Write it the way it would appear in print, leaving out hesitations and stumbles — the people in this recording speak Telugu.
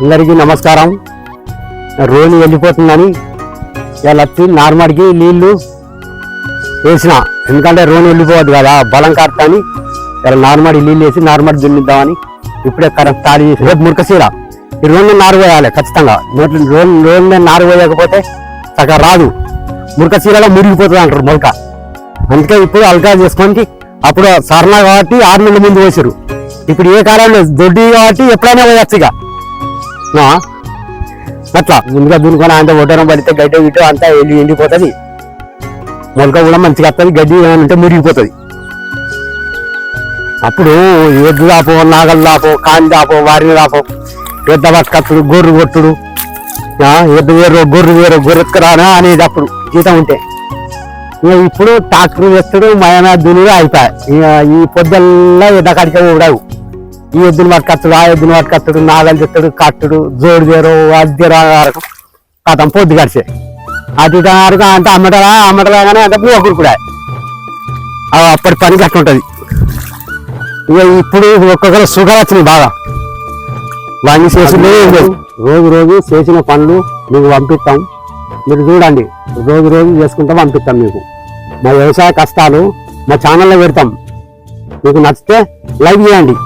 అందరికీ నమస్కారం. రోని వెళ్ళిపోతుందని ఇలా వచ్చి నార్మల్కి నీళ్లు వేసిన, ఎందుకంటే రోని వెళ్ళిపోవద్దు కదా, బలం కాస్తా అని ఇలా నార్మల్ నీళ్ళు వేసి నార్మల్ దున్నిద్దామని ఇప్పుడే కరెక్ట్ తాడి చేసి రేపు మురకసీర ఈ రోడ్ని నారు పోయాలి ఖచ్చితంగా. రోడ్ని నారు పోయకపోతే సగం రాదు, మురకసీరలో మురిగిపోతుంది అంటారు మొలక. అందుకే ఇప్పుడు అల్కా చేసుకోనికి అప్పుడు సరణ కాబట్టి 6 నెలల ముందు పోసారు. ఇప్పుడు ఏ కాలంలో దొడ్డి కాబట్టి ఎప్పుడైనా పోయచ్చు. ఇక అట్లా ముందుగా దున్నుకొని అంత ఒడ్డరం పడితే గడ్డి ఇటు అంతా ఎండిపోతుంది, మొలక కూడా మంచిగా వస్తుంది, గడ్డి ఏమంటే మురిగిపోతుంది. అప్పుడు ఎద్దు దాపో, నాగలు దాపో, కాని దాపో, వారిని దాపో, ఎద్ద పట్టుకత్తుడు, గొర్రె కొట్టుడు, ఎద్దు వేరు గొర్రె వేరు, గొర్రెత్తుకురానా అనేది అప్పుడు జీతం ఉంటే. ఇక ఇప్పుడు ట్రాక్టర్ వేస్తుడు, మయనా దున్నుడు అయిపోయాయి. ఈ పొద్దుల్లో ఎద్ద కడికే ఉండవు. ఈ ఎద్దును పట్టుకత్తుడు, ఆ ఎద్దును పట్టుకత్తుడు, నాగలు చెత్తడు, కట్టుడు, జోడు చేరు, అది వరకు కథం పొద్దు గడిచే అటు వరకు అంటే అమ్మటలాగానే అంటే ఒకరు కూడా అప్పటి పని గట్టు ఉంటుంది. ఇక ఇప్పుడు ఒక్కొక్కరు షుగర్ వచ్చినాయి బాగా, వాడిని చేసిందే రోజు రోజు చేసిన పనులు మీకు పంపిస్తాం. మీరు చూడండి, రోజు రోజు చేసుకుంటాం, పంపిస్తాం మీకు మా వ్యవసాయ కష్టాలు మా ఛానల్లో పెడతాం. మీకు నచ్చితే లైక్ చేయండి.